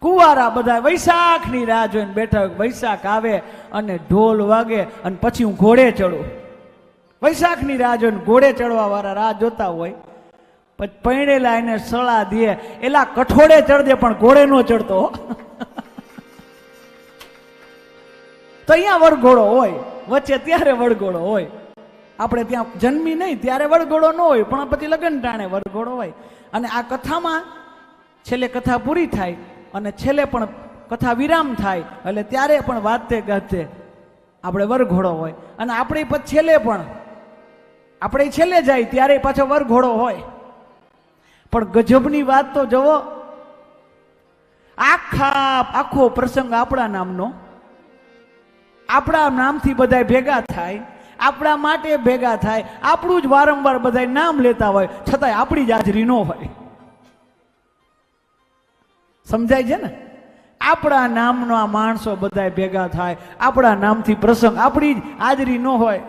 કુવારા બધા વૈશાખની રાહ જોઈને બેઠા હોય, વૈશાખ આવે અને ઢોલ વાગે અને પછી હું ઘોડે ચડું. વૈશાખની રાહ જોઈને ઘોડે ચડવા વાળા રાહ જોતા હોય. પછી પૈણેલા એને સળા દે, એલા કઠોળે ચડજે પણ ઘોડે નો ચડતો. તો અહીંયા વરઘોડો હોય વચ્ચે, ત્યારે વરઘોડો હોય. આપણે ત્યાં જન્મી નહીં ત્યારે વરઘોડો ન હોય, પણ પછી લગ્ન ટાણે વરઘોડો હોય. અને આ કથામાં છેલ્લે કથા પૂરી થાય અને છેલ્લે પણ કથા વિરામ થાય, એટલે ત્યારે પણ વાતે ગાતે આપણે વરઘોડો હોય. અને આપણે પછી છેલ્લે પણ આપણે છેલ્લે જાય ત્યારે પાછો વરઘોડો હોય. પણ ગજબની વાત તો જુઓ, આખો પ્રસંગ આપણા નામનો, આપણા નામથી બધા ભેગા થાય, આપણા માટે ભેગા થાય, આપણું જ વારંવાર બધા નામ લેતા હોય, છતાંય આપણી જ હાજરી ન હોય. સમજાય છે ને? આપણા નામના માણસો બધા ભેગા થાય, આપણા નામથી પ્રસંગ, આપણી જ હાજરી ન હોય.